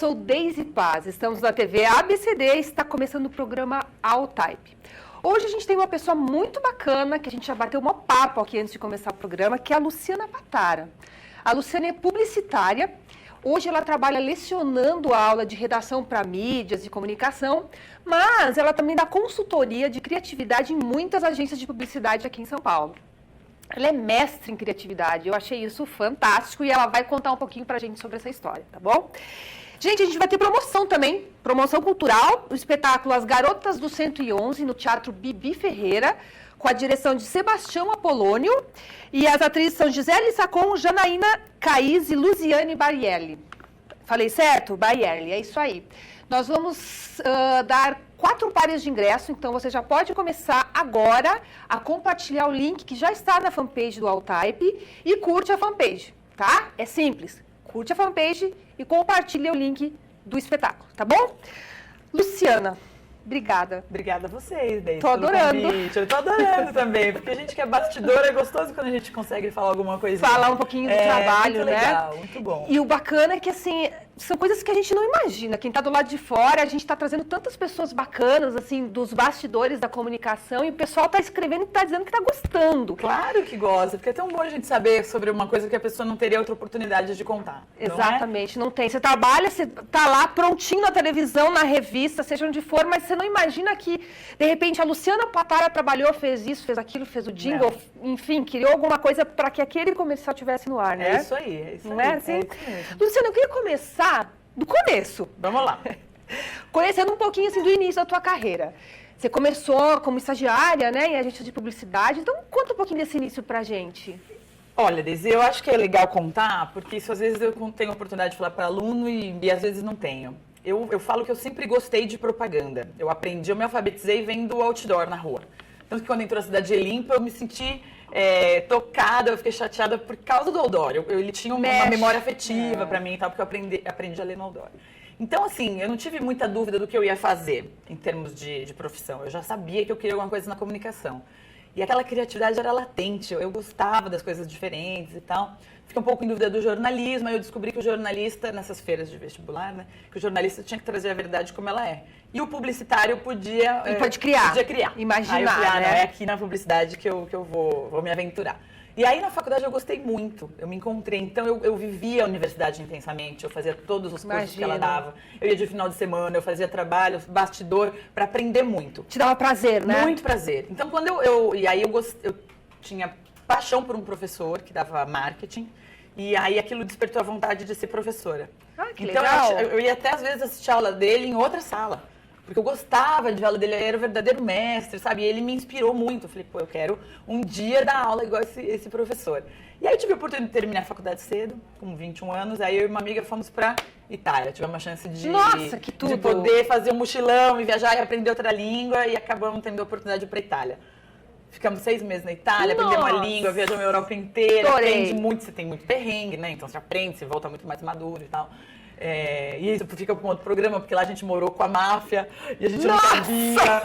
sou Deise Paz, estamos na TV ABCD e está começando o programa All Type. Hoje a gente tem uma pessoa muito bacana, que a gente já bateu um papo aqui antes de começar o programa, que é a Luciana Patara. A Luciana é publicitária, hoje ela trabalha lecionando a aula de redação para mídias e comunicação, mas ela também dá consultoria de criatividade em muitas agências de publicidade aqui em São Paulo. Ela é mestre em criatividade, eu achei isso fantástico e ela vai contar um pouquinho pra gente sobre essa história, tá bom? Gente, a gente vai ter promoção também, promoção cultural, o espetáculo As Garotas do 111, no Teatro Bibi Ferreira, com a direção de Sebastião Apolônio, e as atrizes são Gisele Sacon, Janaína Caís e Luziane Barielli. Falei certo? Barielli, é isso aí. Nós vamos dar 4 pares de ingresso, então você já pode começar agora a compartilhar o link que já está na fanpage do All Type e curte a fanpage, tá? É simples, curte a fanpage e compartilha o link do espetáculo, tá bom? Luciana, obrigada. Obrigada a vocês, Deise. Tô adorando. Eu tô adorando também, porque a gente que é bastidor é gostoso quando a gente consegue falar alguma coisa. Falar um pouquinho do trabalho, muito né? Legal, muito bom. E o bacana é que, assim, são coisas que a gente não imagina. Quem tá do lado de fora, a gente tá trazendo tantas pessoas bacanas, assim, dos bastidores da comunicação, e o pessoal tá escrevendo e tá dizendo que tá gostando. Claro que gosta, porque é tão bom a gente saber sobre uma coisa que a pessoa não teria outra oportunidade de contar. Exatamente, não tem. Você trabalha, você tá lá prontinho na televisão, na revista, seja onde for, mas você não imagina que, de repente, a Luciana Patara trabalhou, fez isso, fez aquilo, fez o jingle, enfim, criou alguma coisa para que aquele comercial estivesse no ar, né? É isso aí, é isso não aí. É assim? É isso mesmo. Luciana, eu queria começar do começo. Vamos lá. Conhecendo um pouquinho assim, do início da tua carreira. Você começou como estagiária, né, em agência de publicidade, então conta um pouquinho desse início pra gente. Olha, Deise, eu acho que é legal contar, porque isso às vezes eu tenho a oportunidade de falar para aluno e às vezes não tenho. Eu falo que eu sempre gostei de propaganda. Eu aprendi, eu me alfabetizei vendo outdoor na rua. Tanto que quando entrou a Cidade Limpa, eu me senti tocada, eu fiquei chateada por causa do outdoor. Ele tinha uma memória afetiva para mim e tal, porque eu aprendi a ler no outdoor. Então, assim, eu não tive muita dúvida do que eu ia fazer em termos de profissão. Eu já sabia que eu queria alguma coisa na comunicação. E aquela criatividade era latente, eu gostava das coisas diferentes e tal. Fiquei um pouco em dúvida do jornalismo, aí eu descobri que o jornalista, nessas feiras de vestibular, né, que o jornalista tinha que trazer a verdade como ela é. E o publicitário podia... pode criar. Podia criar. Imaginar, aí eu falei, né? Não, é aqui na publicidade que eu vou me aventurar. E aí na faculdade eu gostei muito, eu me encontrei, então eu vivia a universidade intensamente, eu fazia todos os cursos que ela dava, eu ia de final de semana, eu fazia trabalho, bastidor, para aprender muito. Te dava prazer, né? Muito prazer. Então quando eu tinha paixão por um professor que dava marketing, e aí aquilo despertou a vontade de ser professora. Ah, que então legal. Eu ia até às vezes assistir a aula dele em outra sala. Porque eu gostava de ver a aula dele, ele era o verdadeiro mestre, sabe? E ele me inspirou muito. Eu falei, pô, eu quero um dia dar aula igual esse professor. E aí eu tive a oportunidade de terminar a faculdade cedo, com 21 anos. Aí eu e uma amiga fomos pra Itália. Tivemos uma chance de poder fazer um mochilão e viajar e aprender outra língua. E acabamos tendo a oportunidade de ir pra Itália. Ficamos 6 meses na Itália, aprendemos uma língua, viajamos a Europa inteira. Aprende muito, você tem muito perrengue, né? Então você aprende, você volta muito mais maduro e tal. E isso fica para um outro programa, porque lá a gente morou com a máfia e a gente não sabia.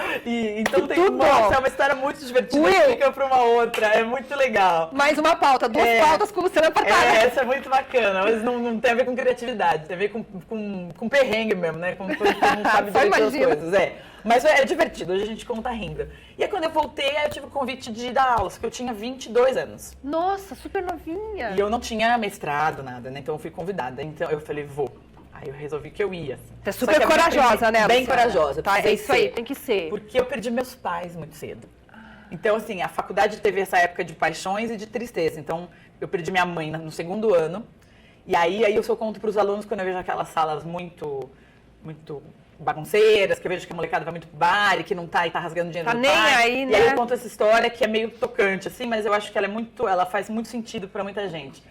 Então tem é uma história muito divertida, fica para uma outra, é muito legal. Mais uma pauta, 2 pautas com Luciana Patara. Essa é muito bacana, mas não tem a ver com criatividade, tem a ver com perrengue mesmo, né? Com coisa que não sabe direito as coisas. Mas é divertido, hoje a gente conta rindo. E aí quando eu voltei, eu tive o convite de dar aulas, porque eu tinha 22 anos. Nossa, super novinha. E eu não tinha mestrado, nada, né? Então eu fui convidada. Então eu falei, vou. Aí eu resolvi que eu ia. Você é super corajosa, né? Bem corajosa. Tá, é isso aí, tem que ser. Porque eu perdi meus pais muito cedo. Então, assim, a faculdade teve essa época de paixões e de tristeza. Então, eu perdi minha mãe no 2º ano. E aí eu só conto para os alunos quando eu vejo aquelas salas muito bagunceiras, que eu vejo que a molecada vai muito pro bar e que não tá e tá rasgando dinheiro do pai. Tá nem aí, né? E aí eu conto essa história que é meio tocante, assim, mas eu acho que ela faz muito sentido para muita gente.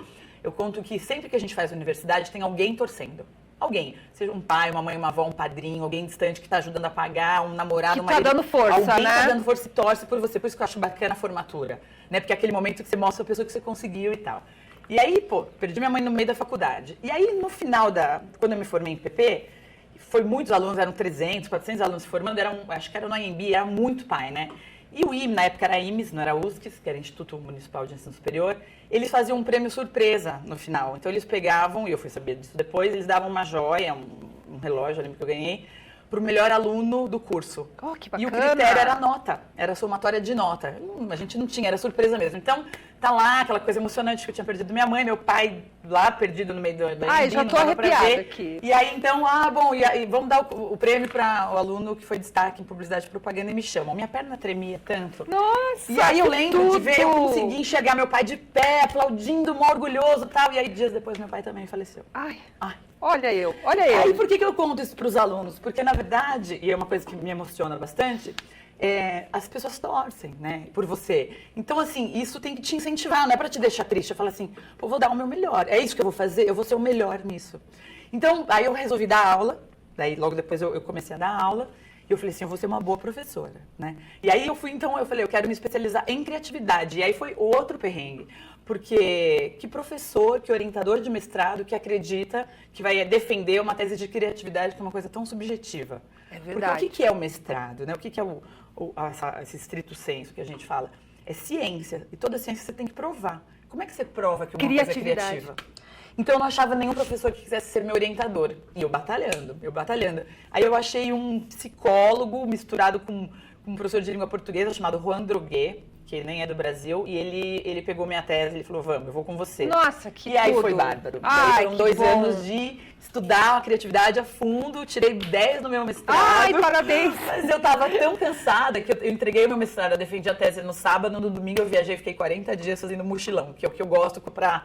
Eu conto que sempre que a gente faz universidade, tem alguém torcendo. Alguém, seja um pai, uma mãe, uma avó, um padrinho, alguém distante que está ajudando a pagar, um namorado, um marido. Que tá dando força, alguém né? tá dando força e torce por você. Por isso que eu acho bacana a formatura, né? Porque é aquele momento que você mostra a pessoa que você conseguiu e tal. E aí, pô, perdi minha mãe no meio da faculdade. E aí, no final quando eu me formei em PP, foi muitos alunos, eram 300, 400 alunos se formando, acho que era no IMB, era muito pai, né? E o IME, na época era IMES, não era USCS, que era Instituto Municipal de Ensino Superior, eles faziam um prêmio surpresa no final. Então eles pegavam, e eu fui saber disso depois, eles davam uma joia, um relógio, eu lembro que eu ganhei, para o melhor aluno do curso. Oh, que bacana. E o critério era a nota, era somatória de nota. A gente não tinha, era surpresa mesmo. Então, tá lá aquela coisa emocionante que eu tinha perdido minha mãe, meu pai lá perdido no meio da Ai, já tô arrepiada aqui. E aí, então, bom, e aí, vamos dar o prêmio para o aluno que foi destaque em publicidade e propaganda e me chamam. Minha perna tremia tanto. Nossa, e aí eu lembro tudo. de ver, eu consegui enxergar meu pai de pé, aplaudindo, mó orgulhoso e tal. E aí, dias depois, meu pai também faleceu. Ai. Ai. Olha eu, olha eu. Aí, por que eu conto isso para os alunos? Porque, na verdade, e é uma coisa que me emociona bastante, as pessoas torcem, né, por você. Então, assim, isso tem que te incentivar, não é para te deixar triste. Eu falo assim, pô, vou dar o meu melhor. É isso que eu vou fazer, eu vou ser o melhor nisso. Então, aí eu resolvi dar aula, daí logo depois eu comecei a dar aula, e eu falei assim, eu vou ser uma boa professora, né? E aí eu falei, eu quero me especializar em criatividade. E aí foi outro perrengue. Porque que professor, que orientador de mestrado que acredita que vai defender uma tese de criatividade que é uma coisa tão subjetiva? É verdade. Porque o que é o mestrado, né? O que é esse estrito senso que a gente fala? É ciência. E toda ciência você tem que provar. Como é que você prova que uma coisa é criativa? Então eu não achava nenhum professor que quisesse ser meu orientador. E eu batalhando. Aí eu achei um psicólogo misturado com um professor de língua portuguesa chamado Juan Droguet, que nem é do Brasil, e ele pegou minha tese, ele falou, vamos, eu vou com você. Nossa, que E aí tudo. foi bárbaro. Ai, foram 2 anos de estudar a criatividade a fundo, tirei 10 no meu mestrado. Ai, parabéns! Mas eu tava tão cansada que eu entreguei meu mestrado, eu defendi a tese no sábado, no domingo eu viajei, fiquei 40 dias fazendo mochilão, que é o que eu gosto pra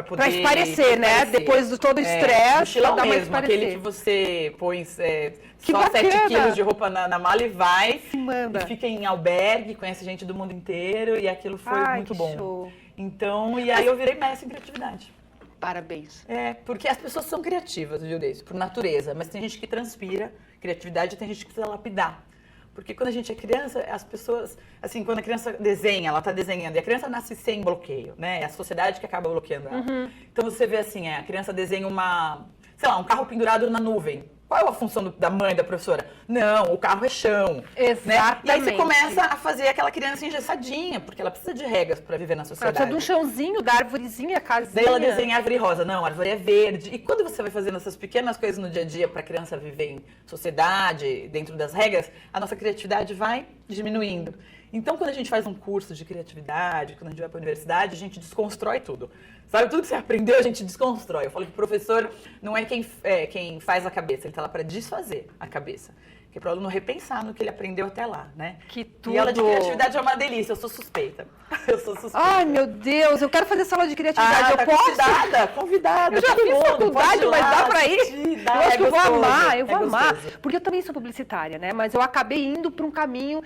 poder... Pra espairecer, né? Depois de todo o estresse, mochilão dá mesmo, mais aquele que você põe Que só bacana. 7 quilos de roupa na mala e vai. Manda. E fica em albergue, conhece gente do mundo inteiro e aquilo foi muito que bom. Show. Então, e aí eu virei mestre em criatividade. Parabéns. Porque as pessoas são criativas, viu, Deise? Por natureza, mas tem gente que transpira criatividade e tem gente que precisa lapidar. Porque quando a gente é criança, as pessoas, assim, quando a criança desenha, ela está desenhando, e a criança nasce sem bloqueio, né? É a sociedade que acaba bloqueando ela. Então você vê assim, a criança desenha um carro pendurado na nuvem. Qual é a função da mãe, da professora? Não, o carro é chão. Exatamente. Né? E aí você começa a fazer aquela criança engessadinha, porque ela precisa de regras para viver na Ela sociedade. precisa de um chãozinho, da arvorezinha, a casinha. Daí ela desenha árvore rosa. Não, a árvore é verde. E quando você vai fazendo essas pequenas coisas no dia a dia para a criança viver em sociedade, dentro das regras, a nossa criatividade vai diminuindo. Então, quando a gente faz um curso de criatividade, quando a gente vai para a universidade, a gente desconstrói tudo. Sabe, tudo que você aprendeu, a gente desconstrói. Eu falo que o professor não é quem faz a cabeça, ele está lá para desfazer a cabeça. Que é para o aluno repensar no que ele aprendeu até lá, né? Que tudo! E aula de criatividade é uma delícia, eu sou suspeita. Ai, meu Deus, eu quero fazer essa aula de criatividade, eu tá posso? Convidada. Eu já fiz faculdade, mas dá pra ir? Eu acho que eu vou amar, eu vou amar. Gostoso. Porque eu também sou publicitária, né? Mas eu acabei indo para um caminho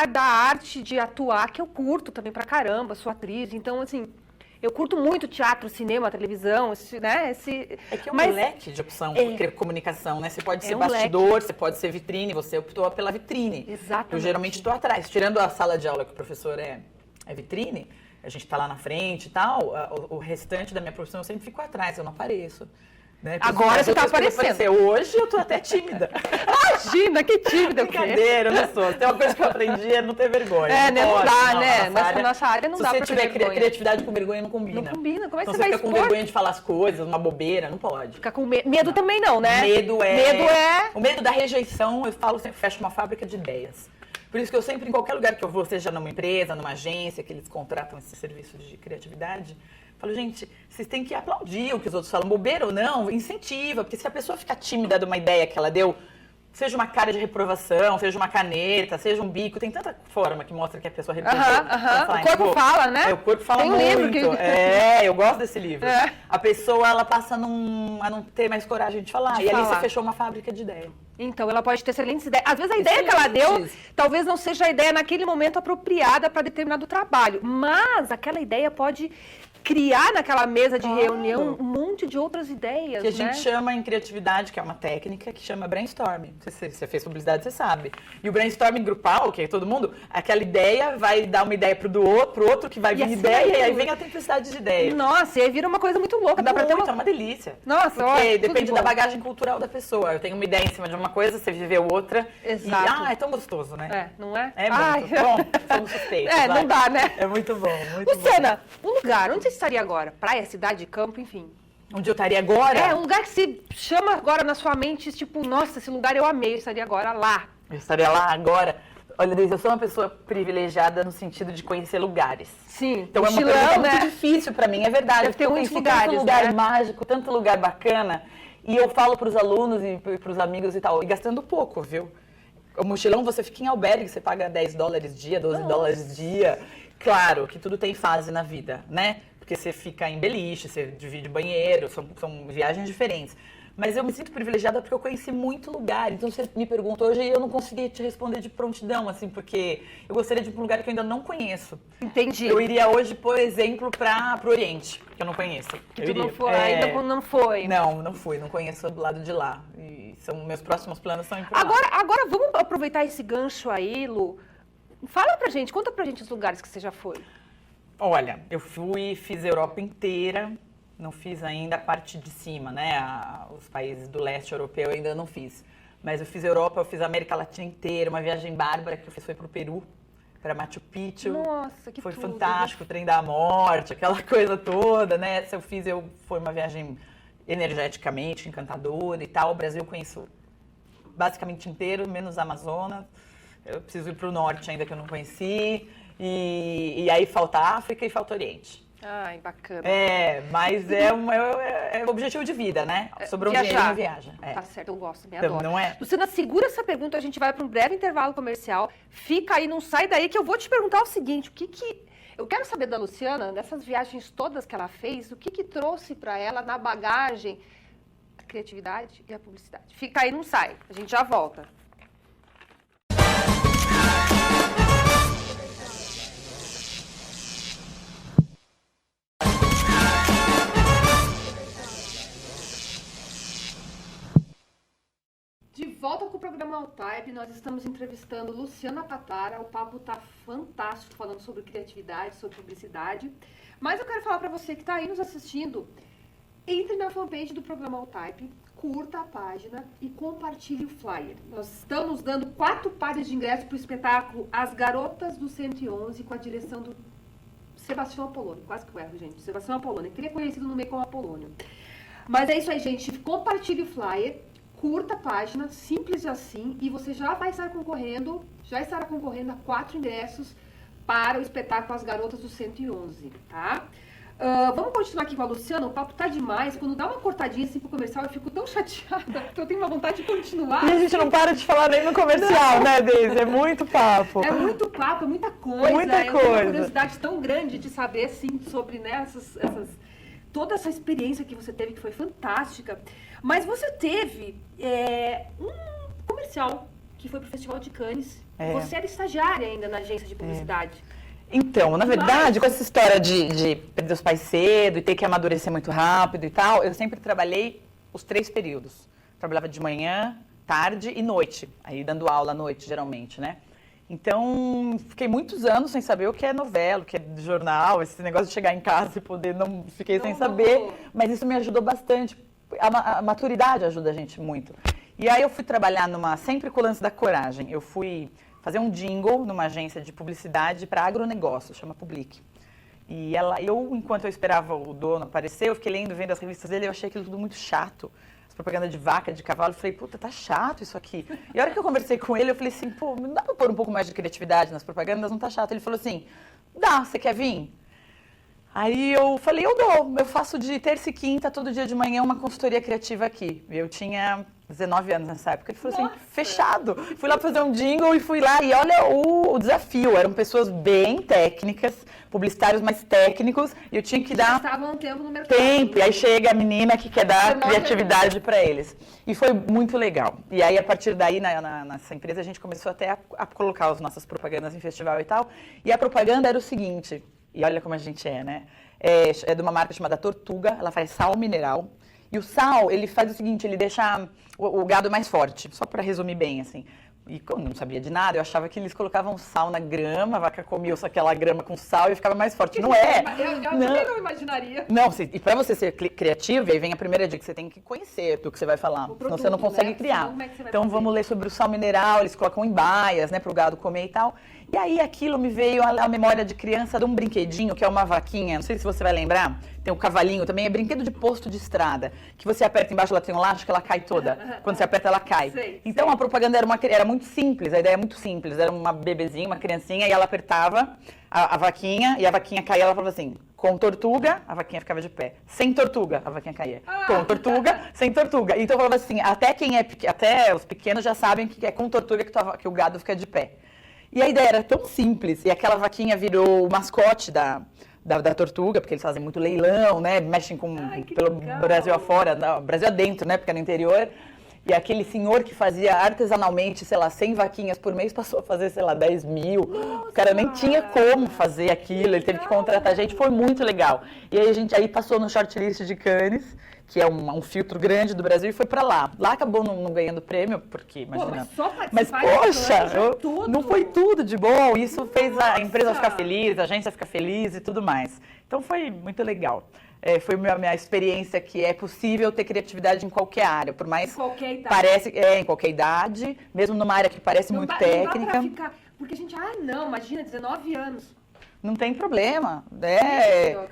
da arte, de atuar, que eu curto também pra caramba, sou atriz. Então, assim, eu curto muito teatro, cinema, televisão, né? É que é um leque de opção comunicação, né? Você pode ser um bastidor, você pode ser vitrine, você optou pela vitrine. Exatamente. Eu geralmente estou atrás. Tirando a sala de aula que o professor é vitrine, a gente está lá na frente e tal, o restante da minha profissão eu sempre fico atrás, eu não apareço. Né? Agora você está aparecendo. Hoje eu tô até tímida. Imagina, que tímida. Brincadeira, eu não sou. Tem uma coisa que eu aprendi é não ter vergonha. Não dá, né? Nossa área não dá pra ter Se você tiver vergonha. criatividade com vergonha, não combina. Não combina. Como é que Então você vai fica com expor? vergonha de falar as coisas, uma bobeira, não pode. Ficar com medo também não, né? Medo é... O medo da rejeição, eu falo sempre, fecha uma fábrica de ideias. Por isso que eu sempre, em qualquer lugar que eu vou, seja numa empresa, numa agência, que eles contratam esse serviço de criatividade, falo, gente, vocês têm que aplaudir o que os outros falam, bobeira ou não, incentiva, porque se a pessoa ficar tímida de uma ideia que ela deu, seja uma cara de reprovação, seja uma caneta, seja um bico, tem tanta forma que mostra que a pessoa represou. O corpo fala, né? O corpo fala tem um muito. livro que... eu gosto desse livro. A pessoa, ela passa a não ter mais coragem de falar. Ali você fechou uma fábrica de ideia. Então, ela pode ter excelentes ideias. Às vezes a ideia que ela deu, talvez não seja a ideia naquele momento apropriada para determinado trabalho. Mas aquela ideia pode criar naquela mesa de Claro. reunião um monte de outras ideias, Que a né? gente chama em criatividade, que é uma técnica, que chama brainstorming. Você fez publicidade, você sabe. E o brainstorming grupal, que é todo mundo, aquela ideia vai dar uma ideia pro outro que vai vir assim ideia, vai e aí tudo. vem a templicidade de ideia. Nossa, e aí vira uma coisa muito louca. Dá pra ter Muito, é uma... uma delícia. Nossa, Porque ó, tudo de depende bom. da bagagem cultural da pessoa. Eu tenho uma ideia em cima de uma coisa, você viveu outra. Exato. E, é tão gostoso, né? É, não é? É Ai. muito bom. Somos suspeitos. É, vai. não dá, né? É muito bom, muito Luciana, um lugar, onde você estaria agora? Praia, cidade, campo, enfim. bom. Onde eu estaria agora? É, um lugar que se chama agora na sua mente, tipo, nossa, esse lugar eu amei, eu estaria agora lá. Eu estaria lá agora. Olha, Deise, eu sou uma pessoa privilegiada no sentido de conhecer lugares. Sim, Então é uma mochilão, pergunta né? muito difícil pra mim, é verdade. Deve ter Eu muitos conheci lugares, tanto lugar né? mágico, tanto lugar bacana. E eu falo pros alunos e pros amigos e tal, e gastando pouco, viu? O mochilão, você fica em albergue, você paga $10 dia, $12 dia. Claro que tudo tem fase na vida, né? Porque você fica em beliche, você divide banheiro, são viagens diferentes. Mas eu me sinto privilegiada porque eu conheci muito lugar. Então você me perguntou hoje e eu não consegui te responder de prontidão, assim, porque eu gostaria de ir para um lugar que eu ainda não conheço. Entendi. Eu iria hoje, por exemplo, para o Oriente, que eu não conheço. Que Eu tu não iria. foi, ainda não foi. Não fui, não conheço do lado de lá. E meus próximos planos são ir pra lá. Agora vamos aproveitar esse gancho aí, Lu. Fala pra gente, conta pra gente os lugares que você já foi. Olha, eu fiz a Europa inteira, não fiz ainda a parte de cima, né? Os países do leste europeu eu ainda não fiz. Mas eu fiz a Europa, eu fiz a América Latina inteira, uma viagem bárbara que eu fiz foi pro Peru, para Machu Picchu. Nossa, que Foi tudo. fantástico, o trem da morte, aquela coisa toda, né? Essa foi uma viagem energeticamente encantadora e tal. O Brasil eu conheço basicamente inteiro, menos a Amazonas. Eu preciso ir para o norte ainda que eu não conheci. E aí falta a África e falta o Oriente. Ai, bacana. Mas é objetivo de vida, né? Sobrou um dinheiro, viaja. Tá certo, eu gosto, me Então, adoro. não é? Luciana, segura essa pergunta, a gente vai para um breve intervalo comercial. Fica aí, não sai daí, que eu vou te perguntar o seguinte, eu quero saber da Luciana, dessas viagens todas que ela fez, o que trouxe para ela na bagagem a criatividade e a publicidade. Fica aí, não sai, a gente já volta. De volta com o programa All-Type, nós estamos entrevistando Luciana Patara. O papo tá fantástico, falando sobre criatividade, sobre publicidade. Mas eu quero falar para você que está aí nos assistindo, entre na fanpage do programa All-Type, curta a página e compartilhe o flyer. Nós estamos dando 4 pares de ingressos para o espetáculo As Garotas do 111, com a direção do Sebastião Apolônio. Quase que eu erro, gente. Sebastião Apolônio, que ele é conhecido no meio como Apolônio. Mas é isso aí, gente. Compartilhe o flyer. Curta a página, simples assim, e você já estará concorrendo a 4 ingressos para o espetáculo As Garotas do 111, tá? Vamos continuar aqui com a Luciana, o papo tá demais. Quando dá uma cortadinha assim pro comercial, eu fico tão chateada, porque eu tenho uma vontade de continuar. E a gente não para de falar nem no comercial, né, Deise? É muito papo. É muito papo, é muita coisa. Muita Eu tenho uma coisa. curiosidade tão grande de saber, assim, sobre, né, toda essa experiência que você teve, que foi fantástica. Mas você teve um comercial que foi pro Festival de Cannes. Você era estagiária ainda na agência de publicidade. Então, na verdade, com essa história de perder os pais cedo e ter que amadurecer muito rápido e tal, eu sempre trabalhei os 3 períodos. Trabalhava de manhã, tarde e noite. Aí dando aula à noite, geralmente, né? Então, fiquei muitos anos sem saber o que é novela, o que é jornal, esse negócio de chegar em casa e poder fiquei sem saber, mas isso me ajudou bastante. A maturidade ajuda a gente muito. E aí eu fui trabalhar sempre com o lance da coragem. Eu fui fazer um jingle numa agência de publicidade para agronegócio, chama Public. E enquanto eu esperava o dono aparecer, eu fiquei vendo as revistas dele, eu achei aquilo tudo muito chato. As propagandas de vaca, de cavalo, eu falei, puta, tá chato isso aqui. E a hora que eu conversei com ele, eu falei assim, pô, não dá pra pôr um pouco mais de criatividade nas propagandas, não tá chato. Ele falou assim, dá, você quer vir? Aí eu falei, eu dou, eu faço de terça e quinta, todo dia de manhã, uma consultoria criativa aqui. Eu tinha 19 anos nessa época. Ele falou assim, fechado. Fui lá fazer um jingle e fui lá. E olha o desafio, eram pessoas bem técnicas, publicitários mais técnicos, e eu tinha que dar Estavam um tempo no mercado. tempo. E aí chega a menina que quer dar criatividade para eles. E foi muito legal. E aí, a partir daí, nessa empresa, a gente começou até a colocar as nossas propagandas em festival e tal. E a propaganda era o seguinte... E olha como a gente é, né? É de uma marca chamada Tortuga, ela faz sal mineral. E o sal, ele faz o seguinte, ele deixa o gado mais forte. Só para resumir bem, assim. E como eu não sabia de nada, eu achava que eles colocavam sal na grama, a vaca comia aquela grama com sal e ficava mais forte. Não é! Eu também não imaginaria. Não, e para você ser criativo, aí vem a primeira dica, você tem que conhecer do que você vai falar, produto, senão você não consegue criar. Como é que você vai então fazer? vamos ler sobre o sal mineral, eles colocam em baias, né, para o gado comer e tal. E aí aquilo me veio a memória de criança de um brinquedinho, que é uma vaquinha, não sei se você vai lembrar, tem o cavalinho também, é brinquedo de posto de estrada, que você aperta embaixo, ela tem um laço que ela cai toda. Quando você aperta, ela cai. Então a propaganda era muito simples, a ideia é muito simples, era uma bebezinha, uma criancinha, e ela apertava a vaquinha, e a vaquinha caía, ela falava assim, com tortuga, a vaquinha ficava de pé. Sem tortuga, a vaquinha caía. Com tortuga, sem tortuga. Então eu falava assim, até os pequenos já sabem que é com tortuga que o gado fica de pé. E a ideia era tão simples, e aquela vaquinha virou o mascote da tortuga, porque eles fazem muito leilão, né? Mexem pelo Brasil afora, Brasil adentro, né? Porque é no interior. E aquele senhor que fazia artesanalmente, sei lá, 100 vaquinhas por mês, passou a fazer, sei lá, 10 mil. Nossa, o cara nem tinha como fazer aquilo, ele teve que contratar gente, foi muito legal. E aí a gente passou no shortlist de Cannes, que é um filtro grande do Brasil, e foi pra lá. Lá acabou não ganhando prêmio, porque, imagina... Mas poxa, não foi tudo de bom. Isso fez a empresa ficar feliz, a agência ficar feliz e tudo mais. Então foi muito legal. Foi minha experiência que é possível ter criatividade em qualquer área, por mais... Em qualquer idade. Em qualquer idade, mesmo numa área que parece muito técnica. Não dá pra ficar, porque a gente, imagina, 19 anos. Não tem problema.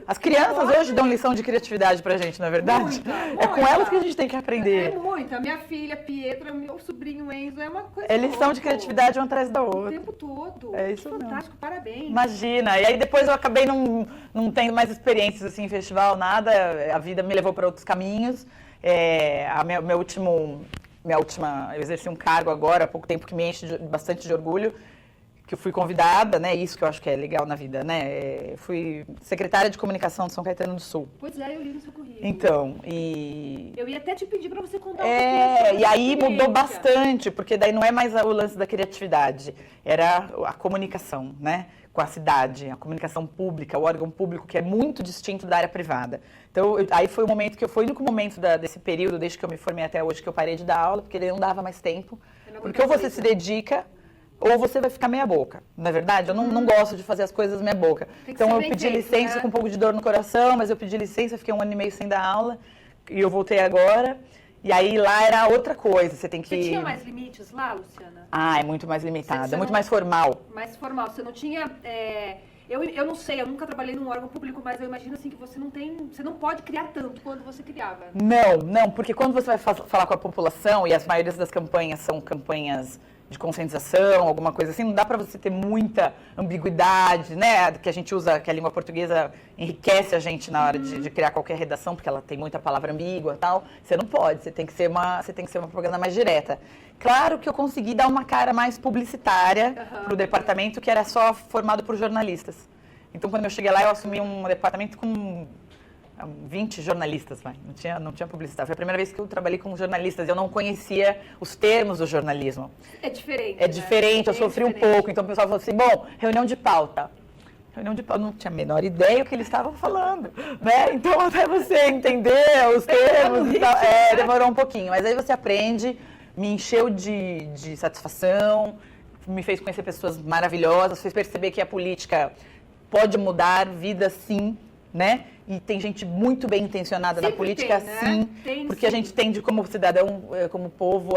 As crianças hoje dão lição de criatividade pra gente, não é verdade? Muita. É com elas que a gente tem que aprender. É muita. Minha filha, Pietra, meu sobrinho Enzo, é uma coisa É lição de criatividade uma atrás da outra. O tempo todo. É isso mesmo. Fantástico, parabéns. Imagina. E aí depois eu acabei não tendo mais experiências assim em festival, nada. A vida me levou para outros caminhos. Eu exerci um cargo agora, há pouco tempo, que me enche bastante de orgulho, que eu fui convidada, né? Isso que eu acho que é legal na vida, né? Fui secretária de comunicação de São Caetano do Sul. Pois é, eu li no seu currículo. Então, eu ia até te pedir para você contar um pouquinho. E aí mudou bastante, porque daí não é mais o lance da criatividade, era a comunicação, né? Com a cidade, a comunicação pública, o órgão público, que é muito distinto da área privada. Então, aí foi o único momento desse período, desde que eu me formei até hoje, que eu parei de dar aula, porque daí não dava mais tempo. Porque ou você se dedica, ou você vai ficar meia boca. Na verdade, eu não gosto de fazer as coisas meia boca. Então eu pedi licença, né? Com um pouco de dor no coração, mas eu pedi licença, fiquei 1 ano e meio sem dar aula, e eu voltei agora. E aí lá era outra coisa, você tem que... Você tinha mais limites lá, Luciana? É muito mais limitado, é muito mais formal. Mais formal, você não tinha... Eu não sei, eu nunca trabalhei num órgão público, mas eu imagino assim que você não pode criar tanto quanto você criava. Não, porque quando você vai falar com a população, e as maiorias das campanhas são campanhas de conscientização, alguma coisa assim, não dá para você ter muita ambiguidade, né? Que a gente usa, que a língua portuguesa enriquece a gente na hora de criar qualquer redação, porque ela tem muita palavra ambígua e tal. Você não pode, você tem que ser uma propaganda mais direta. Claro que eu consegui dar uma cara mais publicitária para o departamento, que era só formado por jornalistas. Então, quando eu cheguei lá, eu assumi um departamento com 20 jornalistas, não tinha publicidade. Foi a primeira vez que eu trabalhei com jornalistas. Eu não conhecia os termos do jornalismo. É diferente. É diferente, eu sofri um pouco. Então o pessoal falou assim, bom, reunião de pauta. Reunião de pauta, não tinha a menor ideia o que eles estavam falando, né? Então até você entender os termos e tal, demorou um pouquinho. Mas aí você aprende, me encheu de satisfação, me fez conhecer pessoas maravilhosas, fez perceber que a política pode mudar vidas, sim, né? E tem gente muito bem intencionada na política, sim, porque a gente tende como cidadão, como povo,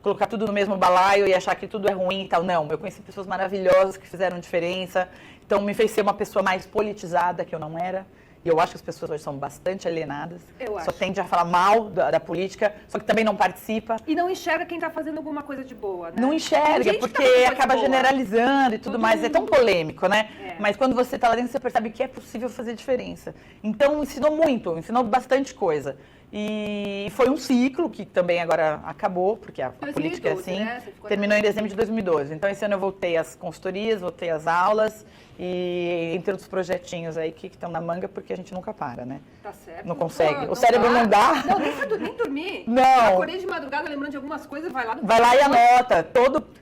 colocar tudo no mesmo balaio e achar que tudo é ruim e tal. Não, eu conheci pessoas maravilhosas que fizeram diferença, então me fez ser uma pessoa mais politizada, que eu não era. E eu acho que as pessoas hoje são bastante alienadas. Só tende a falar mal da política, só que também não participa. E não enxerga quem está fazendo alguma coisa de boa, né? Não enxerga, porque acaba generalizando e tudo mais. É tão polêmico, né? Mas quando você está lá dentro, você percebe que é possível fazer diferença. Então, ensinou bastante coisa. E foi um ciclo que também agora acabou, porque a política é assim. Né? Terminou em dezembro de 2012. Então, esse ano eu voltei às consultorias, voltei às aulas. E entre outros projetinhos aí que estão na manga, porque a gente nunca para, né? Tá certo. Não consegue. O cérebro não dá. Não, nem dormir. Não. Acordei de madrugada lembrando de algumas coisas, vai lá e anota.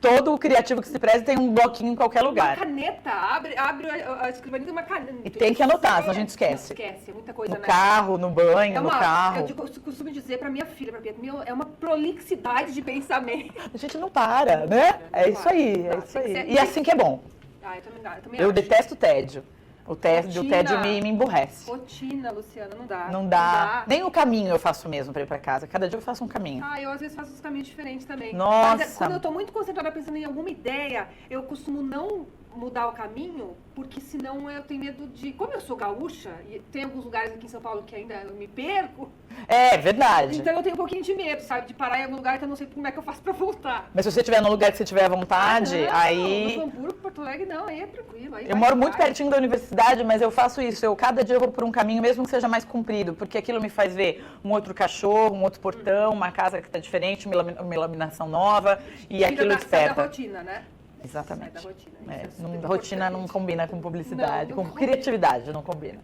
todo criativo que se preze tem um bloquinho em qualquer lugar. Uma caneta, abre a escrivaninha de uma caneta. E tem que anotar, senão a gente esquece. Esquece, é muita coisa, No né? carro, no banho, no carro. Eu costumo dizer pra minha filha, pra Pia, é uma prolixidade de pensamento. A gente não para, né? É isso aí, é isso aí. E assim que é bom. Eu também Eu acho. detesto o tédio. O tédio me emburrece. Rotina, Luciana, não dá. Não dá. Nem o caminho eu faço mesmo pra ir pra casa. Cada dia eu faço um caminho. Eu às vezes faço os caminhos diferentes também. Nossa. Mas quando eu tô muito concentrada pensando em alguma ideia, eu costumo não mudar o caminho, porque senão eu tenho medo de... Como eu sou gaúcha, e tem alguns lugares aqui em São Paulo que ainda eu me perco... É, verdade. Então eu tenho um pouquinho de medo, sabe? De parar em algum lugar que eu não sei como é que eu faço pra voltar. Mas se você estiver num lugar que você tiver à vontade, aí... No Hamburgo, Porto Alegre, não, aí é tranquilo. Aí eu moro muito pertinho da universidade, mas eu faço isso. Cada dia eu vou por um caminho, mesmo que seja mais comprido, porque aquilo me faz ver um outro cachorro, um outro portão, uma casa que está diferente, uma iluminação nova, e aquilo sai desperta. da rotina, né? Exatamente. Sai da rotina. Rotina não combina com publicidade, não com criatividade, não combina.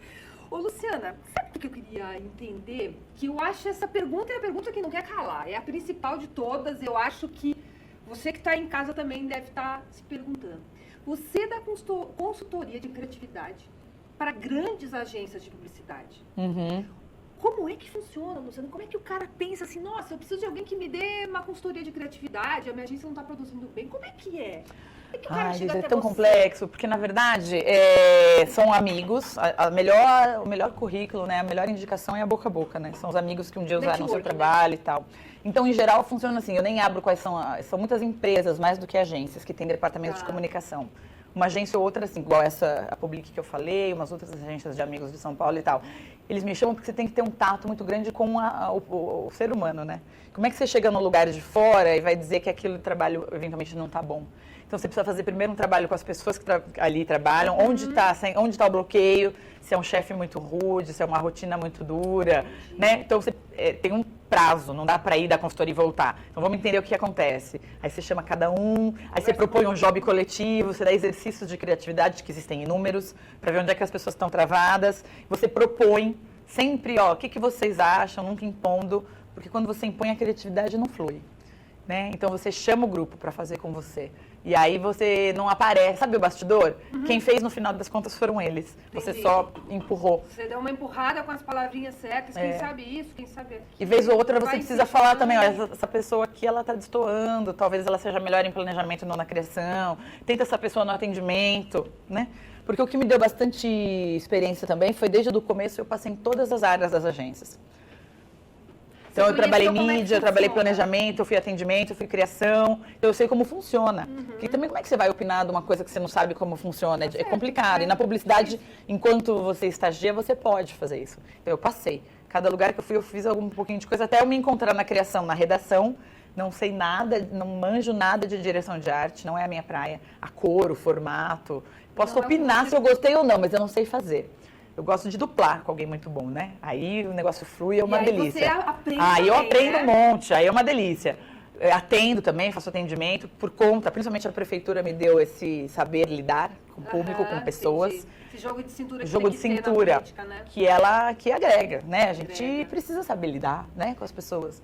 Ô, Luciana, sabe o que eu queria entender? Que eu acho essa pergunta é a pergunta que não quer calar. É a principal de todas. Eu acho que você que está em casa também deve estar se perguntando. Você dá consultoria de criatividade para grandes agências de publicidade. Uhum. Como é que funciona, Luciana? Como é que o cara pensa assim, nossa, eu preciso de alguém que me dê uma consultoria de criatividade, a minha agência não está produzindo bem. Como é que é? Como é que o cara chega até tão você? complexo, porque na verdade são amigos, o melhor currículo, né, a melhor indicação é a boca a boca, né? São os amigos que um dia usaram o seu trabalho, né? E tal. Então, em geral, funciona assim, eu nem abro quais são muitas empresas, mais do que agências, que têm departamentos de comunicação. Uma agência ou outra, assim, igual a Public que eu falei, umas outras agências de amigos de São Paulo e tal. Eles me chamam porque você tem que ter um tato muito grande com o ser humano, né? Como é que você chega num lugar de fora e vai dizer que aquele trabalho eventualmente não está bom? Então, você precisa fazer primeiro um trabalho com as pessoas que ali trabalham, onde está o bloqueio, se é um chefe muito rude, se é uma rotina muito dura, né? Então, você tem um prazo, não dá para ir da consultoria e voltar. Então, vamos entender o que acontece. Aí você chama cada um, aí você propõe um job coletivo, você dá exercícios de criatividade, que existem inúmeros, para ver onde é que as pessoas estão travadas. Você propõe sempre, o que vocês acham, nunca impondo, porque quando você impõe a criatividade não flui. Né? Então você chama o grupo para fazer com você. E aí você não aparece, sabe o bastidor? Uhum. Quem fez no final das contas foram eles. Entendi. Você só empurrou. Você deu uma empurrada com as palavrinhas certas, quem sabe isso, quem sabe aquilo. E vez ou outra você precisa falar também, essa pessoa aqui ela está destoando, talvez ela seja melhor em planejamento, não na criação. Tenta essa pessoa no atendimento, né? Porque o que me deu bastante experiência também foi desde o começo eu passei em todas as áreas das agências. Então, eu trabalhei mídia, eu trabalhei planejamento, eu fui atendimento, eu fui criação. Então, eu sei como funciona. Porque também, como é que você vai opinar de uma coisa que você não sabe como funciona? É complicado. E na publicidade, enquanto você estagia, você pode fazer isso. Então, eu passei. Cada lugar que eu fui, eu fiz um pouquinho de coisa, até eu me encontrar na criação, na redação. Não sei nada, não manjo nada de direção de arte, não é a minha praia. A cor, o formato. Posso opinar se eu gostei ou não, mas eu não sei fazer. Eu gosto de duplar com alguém muito bom, né? Aí o negócio flui, é uma delícia. Você aprende aí eu aprendo um monte, aí é uma delícia. Eu atendo também, faço atendimento por conta, principalmente a prefeitura me deu esse saber lidar com o público, com pessoas. Entendi. Esse jogo de cintura que jogo de cintura, política, né? Que agrega, né? A gente precisa saber lidar, né, com as pessoas.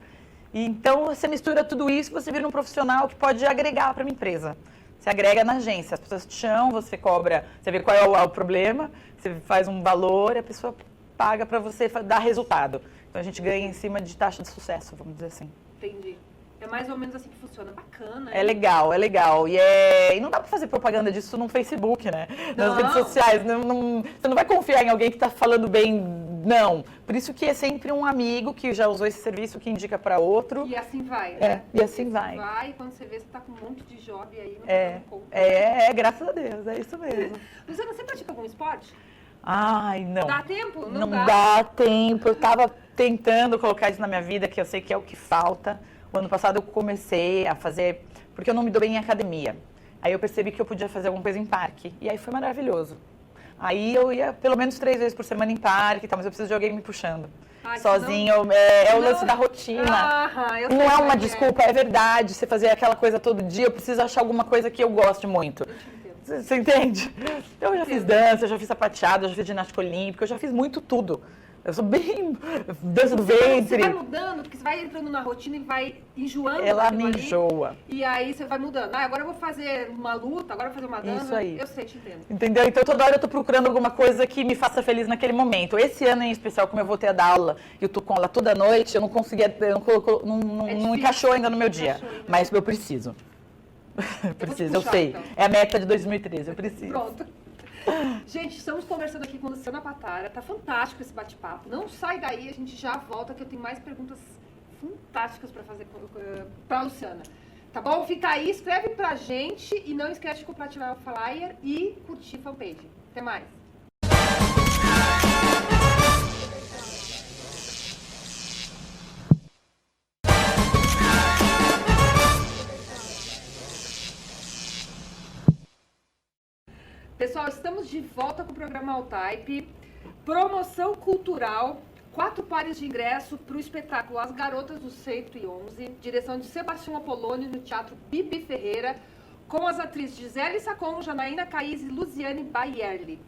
E então você mistura tudo isso, você vira um profissional que pode agregar para uma empresa. Você agrega na agência, as pessoas te chamam, você cobra, você vê qual é o problema, você faz um valor e a pessoa paga para você dar resultado. Então a gente ganha em cima de taxa de sucesso, vamos dizer assim. Entendi. É mais ou menos assim que funciona. Bacana. É legal, é legal. E não dá para fazer propaganda disso no Facebook, né? Nas redes sociais. Você não vai confiar em alguém que está falando bem, não. Por isso que é sempre um amigo que já usou esse serviço que indica para outro. E assim vai, né? E assim vai. E quando você vê, você está com um monte de job aí. Graças a Deus, é isso mesmo. Luciana, você pratica algum esporte? Ai, não. Dá tempo? Não dá tempo. Eu estava tentando colocar isso na minha vida, que eu sei que é o que falta. O ano passado eu comecei a fazer, porque eu não me dou bem em academia. Aí eu percebi que eu podia fazer alguma coisa em parque. E aí foi maravilhoso. Aí eu ia pelo menos 3 vezes por semana em parque, mas eu preciso de alguém me puxando. Sozinho, é o lance da rotina. Não é uma desculpa, é verdade. Você fazer aquela coisa todo dia, eu preciso achar alguma coisa que eu goste muito. Você entende? Eu já fiz dança, eu já fiz sapateado, eu já fiz ginástica olímpica, eu já fiz tudo. Eu sou bem dança do Você ventre. vai mudando, porque você vai entrando na rotina e vai enjoando. Ela me daquilo ali, enjoa. E aí você vai mudando. Ah, agora eu vou fazer uma luta, agora eu vou fazer uma dança. Isso aí. Eu sei, te entendo. Entendeu? Então toda hora eu tô procurando alguma coisa que me faça feliz naquele momento. Esse ano em especial, como eu voltei a dar aula e eu tô com aula toda noite, eu não conseguia, não encaixou ainda no meu dia. Mas eu preciso. Preciso, eu puxar, sei. então. É a meta de 2013, eu preciso. Pronto. Gente, estamos conversando aqui com a Luciana Patara. Tá fantástico esse bate-papo. Não sai daí, a gente já volta, que eu tenho mais perguntas fantásticas para fazer para a Luciana. Tá bom? Fica aí, escreve pra gente e não esquece de compartilhar o flyer e curtir a fanpage. Até mais. Pessoal, estamos de volta com o programa All-Type. Promoção cultural, 4 pares de ingresso para o espetáculo As Garotas do 111, direção de Sebastião Apolônio no Teatro Bibi Ferreira, com as atrizes Gisele Sacon, Janaína Caís e Luziane Baierli.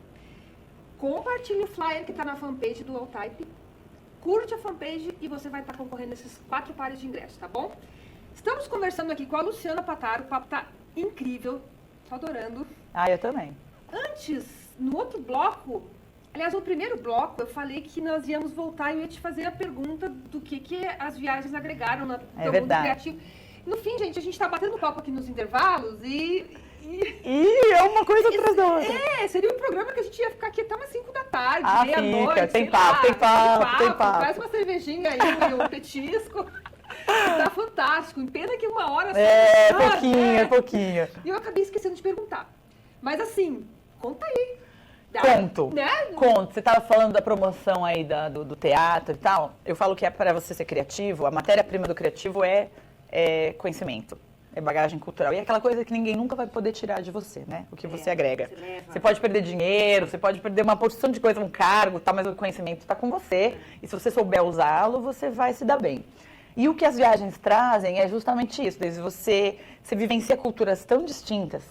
Compartilhe o flyer que está na fanpage do All-Type, curte a fanpage e você vai estar concorrendo a esses 4 pares de ingressos, tá bom? Estamos conversando aqui com a Luciana Patara, o papo tá incrível, tô adorando. Ah, eu também. Antes, no outro bloco, aliás, no primeiro bloco, eu falei que nós íamos voltar e eu ia te fazer a pergunta do que as viagens agregaram no teu mundo criativo. No fim, gente, a gente tá batendo papo aqui nos intervalos e é uma coisa atrás da outra. Seria um programa que a gente ia ficar aqui até umas 5 da tarde, Ah, meia-noite. tem papo. Traz uma cervejinha aí e um petisco. Tá fantástico. Pena que uma hora só. É pouquinho. E eu acabei esquecendo de perguntar. Mas assim, conta aí. Conto. Né? Conto. Você estava falando da promoção aí do teatro e tal. Eu falo que é para você ser criativo, a matéria-prima do criativo é conhecimento. É bagagem cultural. E é aquela coisa que ninguém nunca vai poder tirar de você, né? O que você agrega. Você pode perder dinheiro, você pode perder uma porção de coisa, um cargo, tal, mas o conhecimento está com você. E se você souber usá-lo, você vai se dar bem. E o que as viagens trazem é justamente isso. Desde você vivencia culturas tão distintas.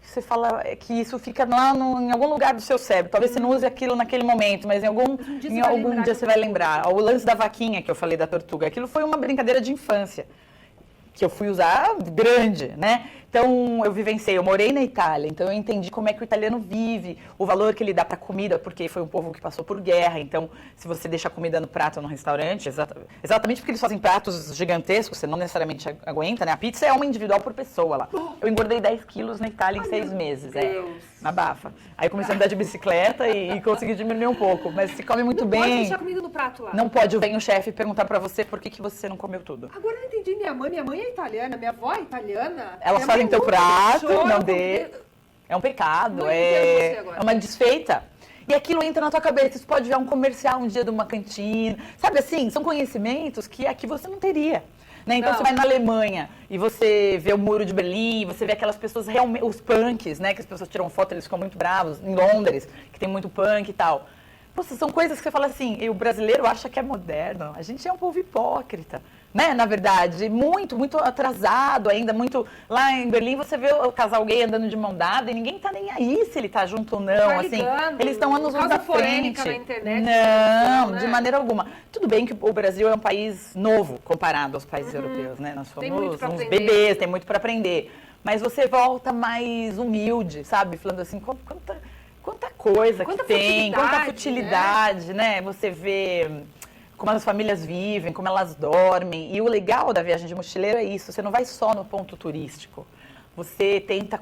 Você fala que isso fica lá em algum lugar do seu cérebro. Talvez você não use aquilo naquele momento, mas em algum dia você vai lembrar. O lance da vaquinha que eu falei da tortuga, aquilo foi uma brincadeira de infância, que eu fui usar grande, né? Então, eu morei na Itália, então eu entendi como é que o italiano vive, o valor que ele dá para a comida, porque foi um povo que passou por guerra. Então, se você deixa a comida no prato no restaurante, exatamente porque eles fazem pratos gigantescos, você não necessariamente aguenta, né? A pizza é uma individual por pessoa lá. Eu engordei 10 quilos na Itália em 6 meses. Na bafa. Aí comecei a andar de bicicleta e consegui diminuir um pouco, mas se come muito bem. Não pode deixar comida no prato lá. Não pode, vem o chefe perguntar para você por que você não comeu tudo. Agora eu entendi, minha mãe é italiana, minha avó é italiana. Elas fazem teu prato, não dê. É um pecado, é uma desfeita. E aquilo entra na tua cabeça, você pode ver um comercial um dia de uma cantina. Sabe assim, são conhecimentos que aqui você não teria. Né? Então você vai na Alemanha e você vê o Muro de Berlim, você vê aquelas pessoas realmente, os punks, né? Que as pessoas tiram foto, eles ficam muito bravos. Em Londres, que tem muito punk e tal. Poxa, são coisas que você fala assim, e o brasileiro acha que é moderno. A gente é um povo hipócrita, né? Na verdade, muito atrasado ainda, muito... Lá em Berlim você vê o casal gay andando de mão dada e ninguém tá nem aí se ele tá junto ou não, tá assim. ligando, eles estão anos à frente. Na internet, não, né? De maneira alguma. Tudo bem que o Brasil é um país novo comparado aos países europeus, né? Nós somos uns bebês, tem muito para aprender. Mas você volta mais humilde, sabe? Falando assim, quanta coisa que tem, quanta futilidade, né? Você vê como as famílias vivem, como elas dormem. E o legal da viagem de mochileiro é isso, você não vai só no ponto turístico. Você tenta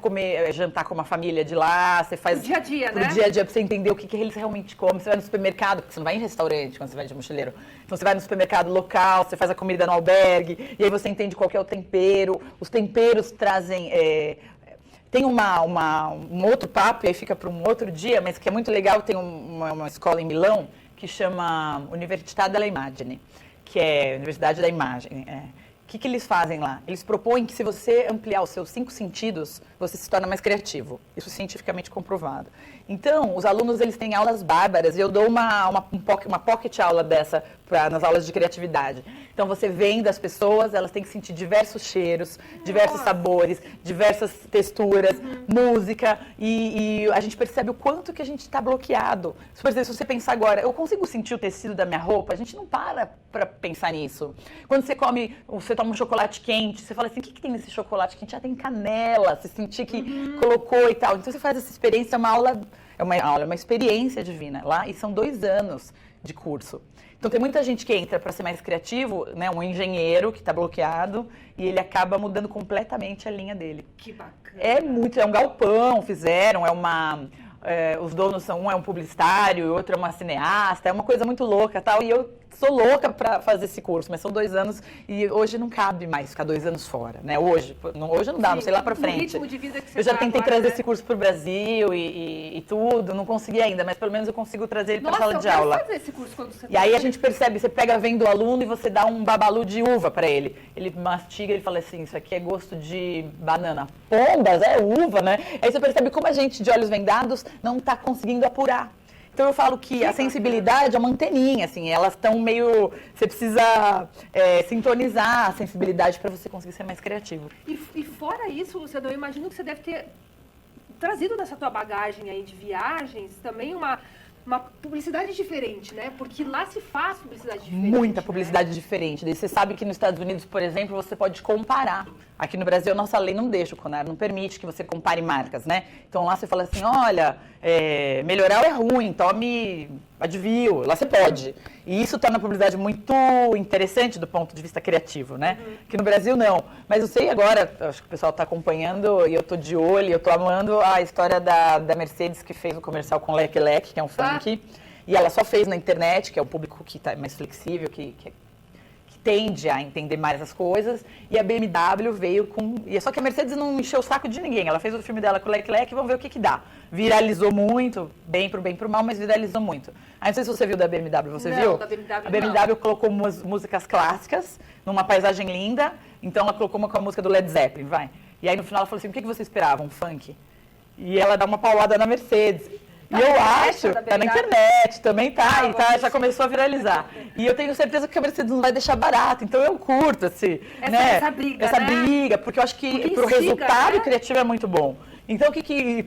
jantar com uma família de lá, você faz... Pro dia a dia, né? Pro dia a dia, pra você entender o que eles realmente comem. Você vai no supermercado, porque você não vai em restaurante quando você vai de mochileiro. Então você vai no supermercado local, você faz a comida no albergue, e aí você entende qual que é o tempero. Os temperos trazem... Tem um outro papo, e aí fica para um outro dia, mas que é muito legal, tem uma escola em Milão que chama Università della Immagine, que é Universidade da Imagem, que eles fazem lá? Eles propõem que se você ampliar os seus 5 sentidos, você se torna mais criativo. Isso é cientificamente comprovado. Então, os alunos, eles têm aulas bárbaras, e eu dou uma pocket aula dessa nas aulas de criatividade. Então, você vendo as pessoas, elas têm que sentir diversos cheiros, diversos sabores, diversas texturas, música, e a gente percebe o quanto que a gente está bloqueado. Por exemplo, se você pensar agora, eu consigo sentir o tecido da minha roupa? A gente não para pensar nisso. Quando você você toma um chocolate quente, você fala assim, o que tem nesse chocolate quente? Já tem canela, você sentir que colocou e tal. Então, você faz essa experiência, uma experiência divina lá, e são 2 anos de curso. Então, tem muita gente que entra para ser mais criativo, né? Um engenheiro que está bloqueado, e ele acaba mudando completamente a linha dele. Que bacana. É um galpão, fizeram, os donos um é um publicitário, o outro é uma cineasta, é uma coisa muito louca, tal, e eu sou louca para fazer esse curso, mas são 2 anos e hoje não cabe mais ficar 2 anos fora, né? Hoje não dá, não sei lá para frente. Ritmo de vida que você eu já tentei trazer esse né? curso para o Brasil e tudo, não consegui ainda, mas pelo menos eu consigo trazer ele para a sala de aula. Nossa, eu quero fazer esse curso quando você E aí a gente percebe, você pega vendo o aluno e você dá um babalu de uva para ele. Ele mastiga, ele fala assim, isso aqui é gosto de banana. Pombas, é uva, né? Aí você percebe como a gente, de olhos vendados, não está conseguindo apurar. Então eu falo que a sensibilidade é uma anteninha, assim, elas estão meio... Você precisa sintonizar a sensibilidade para você conseguir ser mais criativo. E fora isso, Luciano, eu imagino que você deve ter trazido nessa tua bagagem aí de viagens também uma publicidade diferente, né? Porque lá se faz publicidade diferente. Muita publicidade diferente. Daí você sabe que nos Estados Unidos, por exemplo, você pode comparar. Aqui no Brasil, a nossa lei não deixa, o CONAR não permite que você compare marcas, né? Então lá você fala assim, olha, Melhoral é ruim, tome Advil, lá você pode. E isso torna a publicidade muito interessante do ponto de vista criativo, né? Aqui no Brasil, não. Mas eu sei agora, acho que o pessoal está acompanhando, e eu estou de olho, eu estou amando a história da Mercedes, que fez o comercial com Leque Leque, que é um funk. E ela só fez na internet, que é o público que está mais flexível, que tende a entender mais as coisas, e a BMW veio com... Só que a Mercedes não encheu o saco de ninguém, ela fez o filme dela com o Leclerc e vamos ver o que dá. Viralizou muito, bem pro mal, mas viralizou muito. Aí não sei se você viu da BMW, você viu? Da BMW, a BMW colocou umas músicas clássicas, numa paisagem linda, então ela colocou uma com a música do Led Zeppelin, vai. E aí no final ela falou assim, o que você esperava, um funk? E ela dá uma paulada na Mercedes. E eu acho, tá na internet, também tá, já começou a viralizar. E eu tenho certeza que a Mercedes não vai deixar barato, então eu curto essa briga, porque eu acho que pro resultado criativo é muito bom. Então,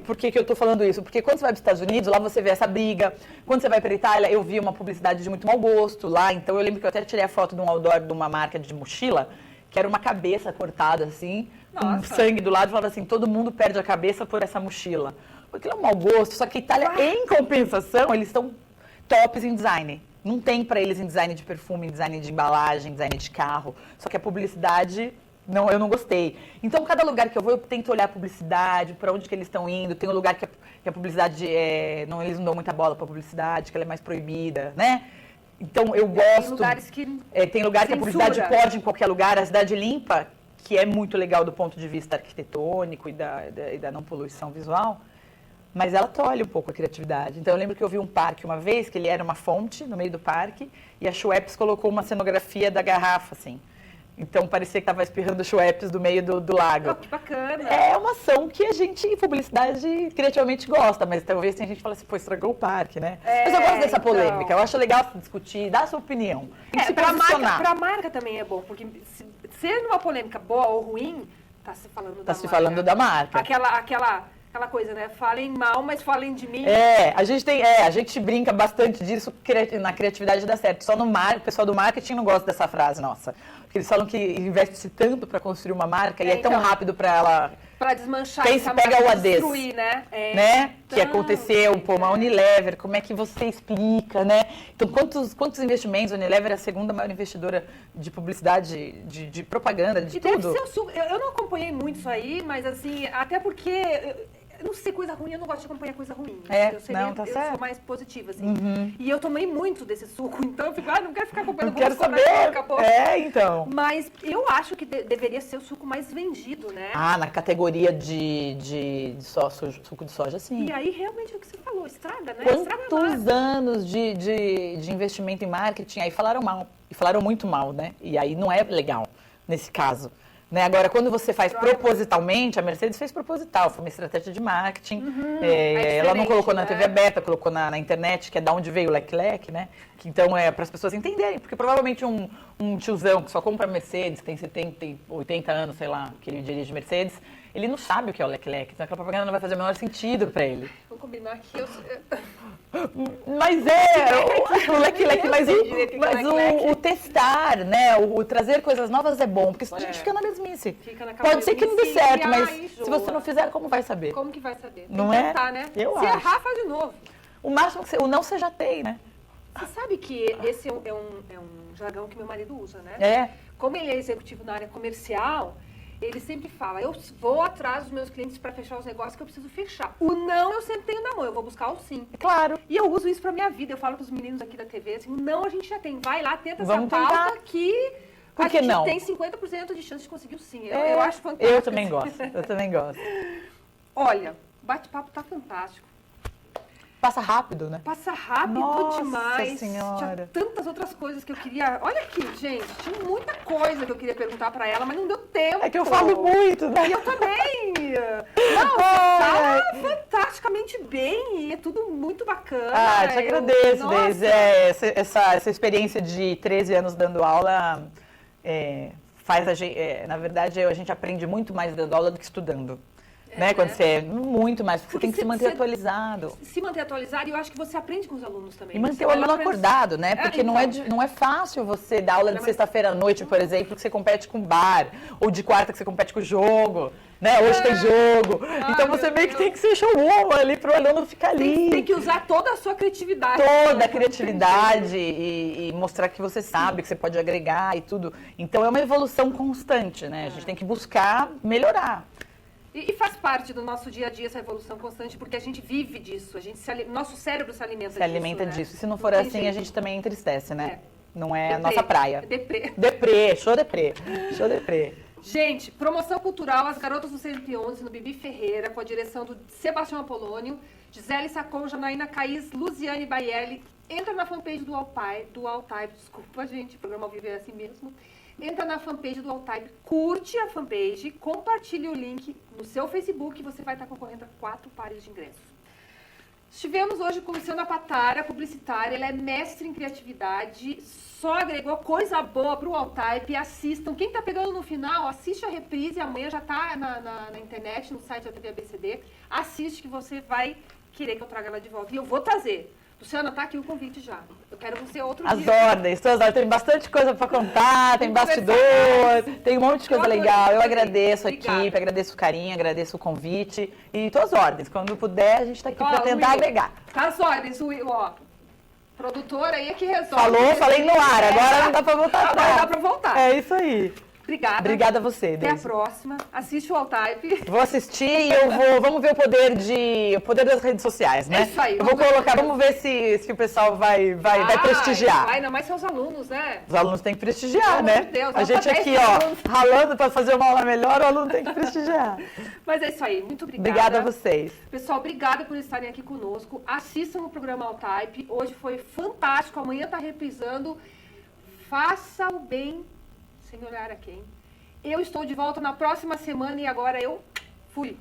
por que eu tô falando isso? Porque quando você vai para os Estados Unidos, lá você vê essa briga. Quando você vai para a Itália, eu vi uma publicidade de muito mau gosto lá, então eu lembro que eu até tirei a foto de um outdoor de uma marca de mochila, que era uma cabeça cortada assim, com sangue do lado, e falava assim, todo mundo perde a cabeça por essa mochila. Aquilo é um mau gosto, só que a Itália, em compensação, eles estão tops em design. Não tem para eles em design de perfume, em design de embalagem, design de carro. Só que a publicidade, eu não gostei. Então, cada lugar que eu vou, eu tento olhar a publicidade, para onde que eles estão indo. Tem um lugar que a publicidade, eles não dão muita bola para a publicidade, que ela é mais proibida, né? Então, eu gosto... Tem lugares que tem lugar que a publicidade pode em qualquer lugar. A cidade limpa, que é muito legal do ponto de vista arquitetônico e da não poluição visual, mas ela tolhe um pouco a criatividade. Então, eu lembro que eu vi um parque uma vez, que ele era uma fonte no meio do parque, e a Schweppes colocou uma cenografia da garrafa, assim. Então, parecia que estava espirrando Schweppes do meio do lago. Oh, que bacana! É uma ação que a gente, em publicidade, criativamente gosta, mas talvez tem gente que fala assim, pô, estragou o parque, né? Mas eu gosto dessa polêmica, eu acho legal discutir, dar a sua opinião. Pra marca também é bom, porque se numa polêmica boa ou ruim, tá se falando da marca. Tá se falando da marca. Aquela coisa, né? Falem mal, mas falem de mim. A gente brinca bastante disso, na criatividade dá certo. Só o pessoal do marketing não gosta dessa frase, nossa. Porque eles falam que investe-se tanto para construir uma marca e é tão rápido para ela... Para desmanchar Quem se pega o ADES, destruir, né? Que aconteceu, uma Unilever, como é que você explica, né? Então, quantos investimentos? A Unilever é a segunda maior investidora de publicidade, de propaganda, de tudo. Deve ser eu não acompanhei muito isso aí, mas assim, até porque... Eu não sei coisa ruim, eu não gosto de acompanhar coisa ruim. Eu sou mais positiva, assim. E eu tomei muito desse suco, então eu fico, não quero ficar acompanhando. Não quero saber. Então. Mas eu acho que deveria ser o suco mais vendido, né? Na categoria de suco de soja, sim. E aí, realmente, é o que você falou, estraga, né? Quantos anos de investimento em marketing, aí falaram mal. E falaram muito mal, né? E aí não é legal. nesse caso. Né? Agora, quando você faz propositalmente, a Mercedes fez proposital, foi uma estratégia de marketing. Ela não colocou na TV aberta, colocou na internet, que é da onde veio o leque-leque, né? Que, então, é para as pessoas entenderem, porque provavelmente um tiozão que só compra Mercedes, que tem 70, 80 anos, sei lá, que ele dirige Mercedes, ele não sabe o que é o leque-leque, então aquela propaganda não vai fazer o menor sentido para ele. Vou combinar aqui, Mas o leque-leque, mas o testar, né? O trazer coisas novas é bom, porque senão a gente fica na mesmice. Pode ser que não dê certo, mas se você não fizer, como vai saber? Como que vai saber? Não é? Tentar, né? Eu Se acho. errar, faz de novo. O máximo que o não você já tem, né? Você sabe que esse é um jargão que meu marido usa, né? É. Como ele é executivo na área comercial, ele sempre fala, eu vou atrás dos meus clientes para fechar os negócios que eu preciso fechar. O não eu sempre tenho na mão, eu vou buscar o sim. Claro. E eu uso isso pra minha vida, eu falo pros meninos aqui da TV, assim, o não a gente já tem, vai lá, tenta Vamos essa pauta tentar. que Por a que gente não? tem 50% de chance de conseguir o sim. Eu acho fantástico. Eu também gosto, eu também gosto. Olha, o bate-papo tá fantástico. Passa rápido, né? Passa rápido Nossa demais. Senhora. Tinha tantas outras coisas que eu queria. Olha aqui, gente, tinha muita coisa que eu queria perguntar pra ela, mas não deu tempo. É que eu falo muito, né? E eu também. Não, você tá fantasticamente bem e é tudo muito bacana. Ah, te agradeço, Nossa. Deise. Essa experiência de 13 anos dando aula faz a gente. Na verdade, a gente aprende muito mais dando aula do que estudando. Né? Quando você é muito mais, porque você tem que se manter atualizado. Se manter atualizado, e eu acho que você aprende com os alunos também. E manter o aluno acordado, né? Porque então. não é fácil você dar aula de sexta-feira à noite, por exemplo, que você compete com bar, ou de quarta que você compete com o jogo, né? Hoje tem jogo. Então você meio que tem que ser showwoman ali para o aluno ficar ali. Tem que usar toda a sua criatividade. Toda a criatividade e mostrar que você sabe, que você pode agregar e tudo. Então é uma evolução constante, né? A gente tem que buscar melhorar. E faz parte do nosso dia a dia essa evolução constante, porque a gente vive disso, nosso cérebro se alimenta disso. Se alimenta né? disso. Se não for assim, a gente também entristece, né? Não é a Deprê. nossa praia. Deprê. Deprê, show deprê. Show deprê. Gente, promoção cultural As Garotas do 111 no Bibi Ferreira, com a direção do Sebastião Apolônio, Gisele Sacon, Janaína Caís, Luziane Baielli. Entra na fanpage do Altype, desculpa, gente, o programa ao vivo é assim mesmo. Entra na fanpage do Altype, curte a fanpage, compartilhe o link no seu Facebook e você vai estar concorrendo a 4 pares de ingressos. Estivemos hoje com Luciana Patara, publicitária, ela é mestre em criatividade, só agregou coisa boa para o Altype, assistam. Quem está pegando no final, assiste a reprise, amanhã já está na internet, no site da TV ABCD, assiste que você vai querer que eu traga ela de volta. E eu vou trazer. Luciana, tá aqui o convite já. Eu quero você outro dia. As ordens, tem bastante coisa para contar, tem bastidor, tem um monte de coisa legal. Eu agradeço a equipe, agradeço o carinho, agradeço o convite e tuas ordens. Quando puder, a gente está aqui para tentar agregar. Tá as ordens, Will, ó. Produtora aí é que resolve. Falei no ar, agora não dá para voltar atrás. Agora dá para voltar. É isso aí. Obrigada. Obrigada a você, Até Deise. a próxima. Assiste o Altype. Vou assistir e vamos ver o poder das redes sociais, né? É isso aí. Eu vou colocar, vamos ver se o pessoal vai prestigiar. Vai, ainda mais seus alunos, né? Os alunos têm que prestigiar, Pelo né? amor de Deus, a gente aqui, ó, ralando para fazer uma aula melhor, o aluno tem que prestigiar. Mas é isso aí. Muito obrigada. Obrigada a vocês. Pessoal, obrigada por estarem aqui conosco. Assistam o programa Altype. Hoje foi fantástico. Amanhã tá reprisando. Faça o bem sem olhar a quem. Eu estou de volta na próxima semana e agora eu fui.